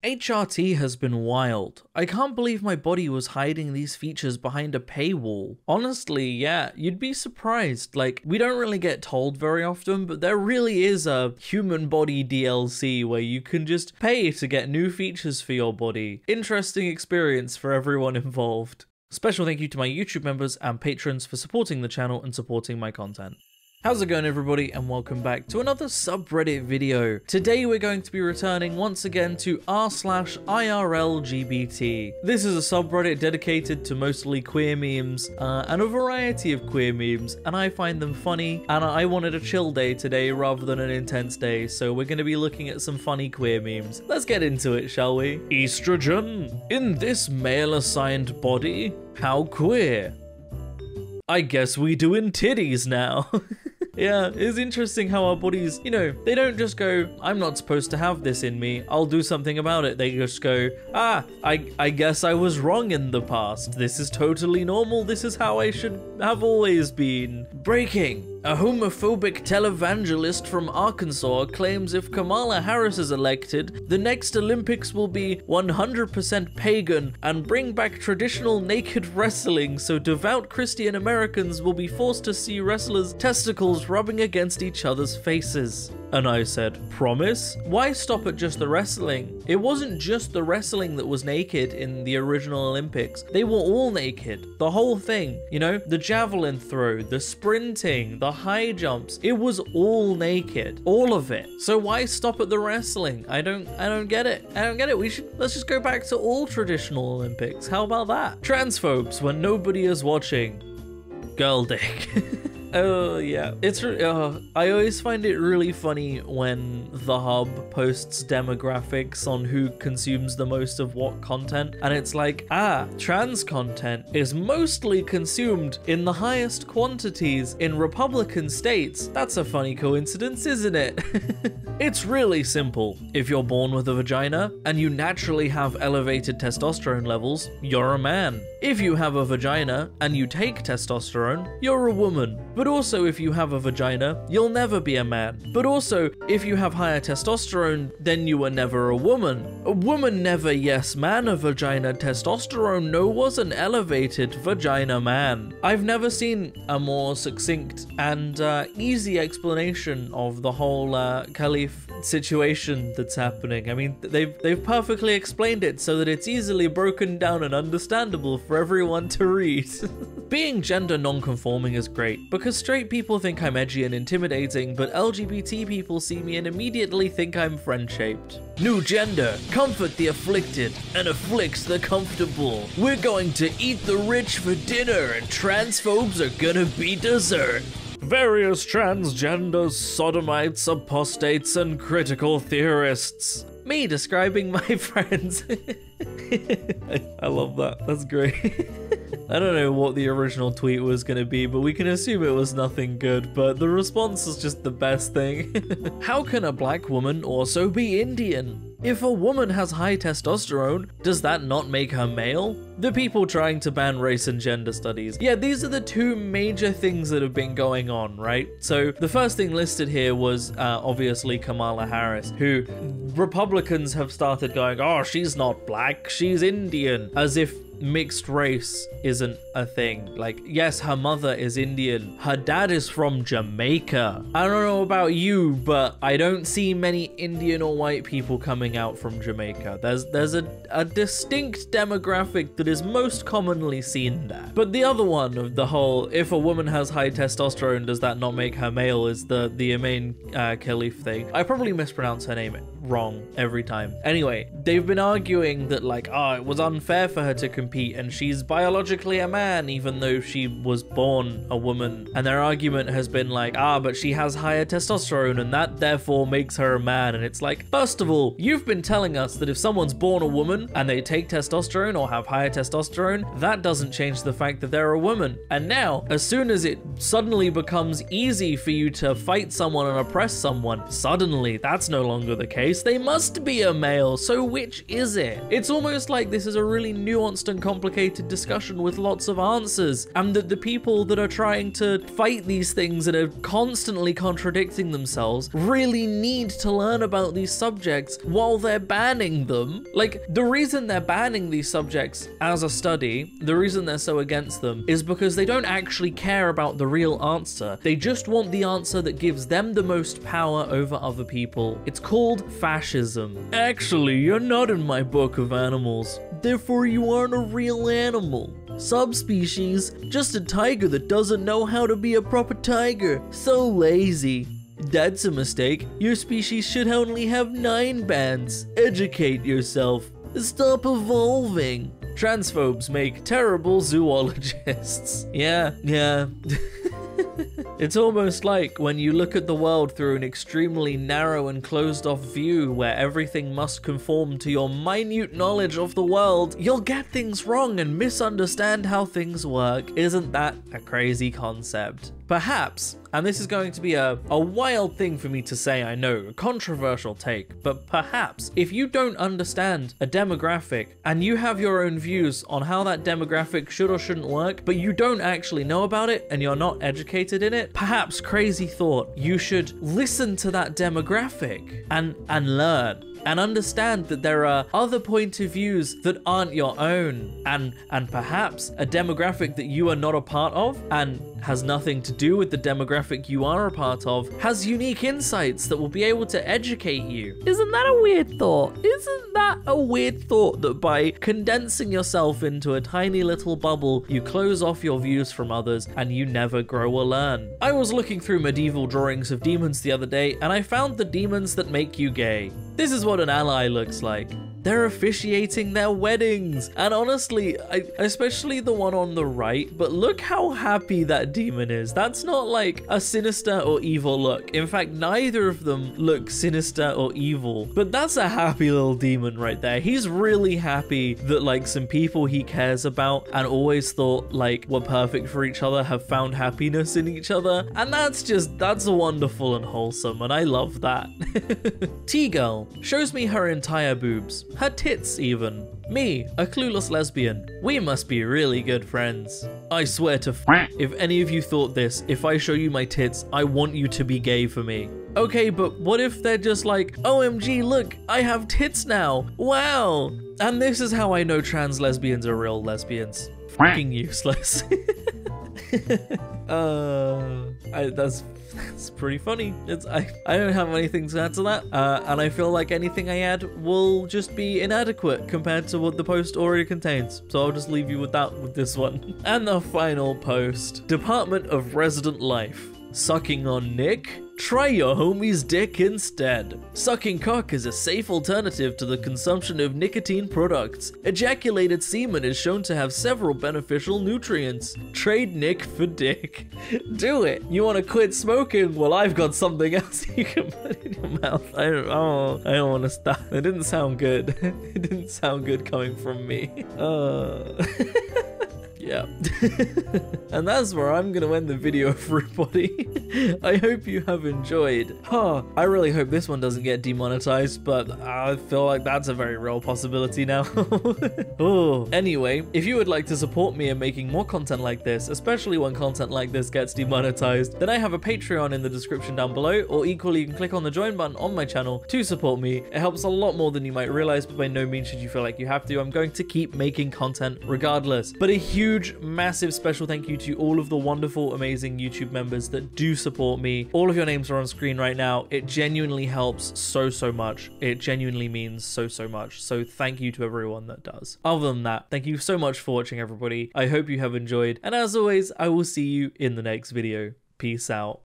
HRT has been wild. I can't believe my body was hiding these features behind a paywall. Honestly, yeah, you'd be surprised. Like, we don't really get told very often, but there really is a human body DLC where you can just pay to get new features for your body. Interesting experience for everyone involved. Special thank you to my YouTube members and patrons for supporting the channel and supporting my content. How's it going, everybody, and welcome back to another subreddit video. Today we're going to be returning once again to r/IRLGBT. This is a subreddit dedicated to mostly queer memes and a variety of queer memes, and I find them funny, and I wanted a chill day today rather than an intense day, so we're going to be looking at some funny queer memes. Let's get into it, shall we? Estrogen in this male-assigned body? How queer? I guess we doing titties now. Yeah, it's interesting how our bodies, you know, they don't just go, I'm not supposed to have this in me, I'll do something about it. They just go, I guess I was wrong in the past. This is totally normal. This is how I should have always been. Breaking. A homophobic televangelist from Arkansas claims if Kamala Harris is elected, the next Olympics will be 100% pagan and bring back traditional naked wrestling, so devout Christian Americans will be forced to see wrestlers' testicles rubbing against each other's faces. And I said, promise? Why stop at just the wrestling? It wasn't just the wrestling that was naked in the original Olympics. They were all naked. The whole thing, you know, the javelin throw, the sprinting, the high jumps, it was all naked. All of it. So why stop at the wrestling? I don't get it. I don't get it. Let's just go back to all traditional Olympics. How about that? Transphobes when nobody is watching. Girl dick. Oh yeah, I always find it really funny when the hub posts demographics on who consumes the most of what content, and it's like, trans content is mostly consumed in the highest quantities in Republican states. That's a funny coincidence, isn't it? It's really simple. If you're born with a vagina and you naturally have elevated testosterone levels, you're a man. If you have a vagina and you take testosterone, you're a woman. But also, if you have a vagina, you'll never be a man. But also, if you have higher testosterone, then you were never a woman. A woman never yes man, a vagina testosterone no was an elevated vagina man. I've never seen a more succinct and easy explanation of the whole Khalif situation that's happening. I mean, they've perfectly explained it so that it's easily broken down and understandable for everyone to read. Being gender non-conforming is great, because straight people think I'm edgy and intimidating, but LGBT people see me and immediately think I'm friend-shaped. New gender, comfort the afflicted and afflicts the comfortable. We're going to eat the rich for dinner and transphobes are gonna be dessert. Various transgenders, sodomites, apostates, and critical theorists. Me describing my friends. I love that. That's great. I don't know what the original tweet was going to be, but we can assume it was nothing good, but the response is just the best thing. How can a black woman also be Indian? If a woman has high testosterone, does that not make her male? The people trying to ban race and gender studies. Yeah, these are the two major things that have been going on, right? So the first thing listed here was obviously Kamala Harris, who Republicans have started going, oh, she's not black, she's Indian, as if mixed race isn't a thing. Like, yes, her mother is Indian, her dad is from Jamaica. I don't know about you, but I don't see many Indian or white people coming out from Jamaica. There's a distinct demographic that is most commonly seen there. But the other one of the whole, if a woman has high testosterone, does that not make her male, is the main Khalif thing. I probably mispronounce her name wrong every time. Anyway, they've been arguing that like, it was unfair for her to compete and she's biologically a man even though she was born a woman. And their argument has been like, but she has higher testosterone and that therefore makes her a man. And it's like, first of all, you've been telling us that if someone's born a woman and they take testosterone or have higher testosterone, that doesn't change the fact that they're a woman. And now, as soon as it suddenly becomes easy for you to fight someone and oppress someone, suddenly that's no longer the case. case, they must be a male. So which is it? It's almost like this is a really nuanced and complicated discussion with lots of answers, and that the people that are trying to fight these things and are constantly contradicting themselves really need to learn about these subjects while they're banning them. Like, the reason they're banning these subjects as a study, the reason they're so against them, is because they don't actually care about the real answer. They just want the answer that gives them the most power over other people. It's called fascism. Actually, you're not in my book of animals. Therefore, you aren't a real animal. Subspecies, just a tiger that doesn't know how to be a proper tiger. So lazy. That's a mistake. Your species should only have 9 bands. Educate yourself. Stop evolving. Transphobes make terrible zoologists. Yeah. It's almost like when you look at the world through an extremely narrow and closed-off view where everything must conform to your minute knowledge of the world, you'll get things wrong and misunderstand how things work. Isn't that a crazy concept? Perhaps, and this is going to be a wild thing for me to say, I know, a controversial take, but perhaps if you don't understand a demographic and you have your own views on how that demographic should or shouldn't work, but you don't actually know about it and you're not educated in it, perhaps, crazy thought, you should listen to that demographic and learn. And understand that there are other point of views that aren't your own, and perhaps a demographic that you are not a part of and has nothing to do with the demographic you are a part of has unique insights that will be able to educate you. Isn't that a weird thought? Isn't that a weird thought that by condensing yourself into a tiny little bubble, you close off your views from others and you never grow or learn? I was looking through medieval drawings of demons the other day and I found the demons that make you gay. This is what an ally looks like. They're officiating their weddings. And honestly, especially the one on the right, but look how happy that demon is. That's not like a sinister or evil look. In fact, neither of them look sinister or evil, but that's a happy little demon right there. He's really happy that like some people he cares about and always thought like were perfect for each other have found happiness in each other. And that's wonderful and wholesome, and I love that. T-Girl shows me her entire boobs. Her tits, even. Me, a clueless lesbian. We must be really good friends. I swear to if any of you thought this, if I show you my tits, I want you to be gay for me. Okay, but what if they're just like, OMG, look, I have tits now. Wow. And this is how I know trans lesbians are real lesbians. Fucking useless. That's pretty funny. I don't have anything to add to that, and I feel like anything I add will just be inadequate compared to what the post already contains, so I'll just leave you with that with this one. And the final post. Department of Resident Life. Sucking on Nick? Try your homie's dick instead. Sucking cock is a safe alternative to the consumption of nicotine products. Ejaculated semen is shown to have several beneficial nutrients. Trade Nick for dick. Do it. You want to quit smoking? Well, I've got something else you can put in your mouth. I don't want to stop. It didn't sound good. It didn't sound good coming from me. Yeah. And that's where I'm gonna end the video, everybody. I hope you have enjoyed. I really hope this one doesn't get demonetized, but I feel like that's a very real possibility now. Anyway, if you would like to support me in making more content like this, especially when content like this gets demonetized, then I have a Patreon in the description down below, or equally you can click on the join button on my channel to support me. It helps a lot more than you might realize, but by no means should you feel like you have to. I'm going to keep making content regardless. But a huge, massive special thank you to all of the wonderful, amazing YouTube members that do support me. All of your names are on screen right now. It genuinely helps so much. It genuinely means so much. So thank you to everyone that does. Other than that, thank you so much for watching, everybody. I hope you have enjoyed. And as always, I will see you in the next video. Peace out.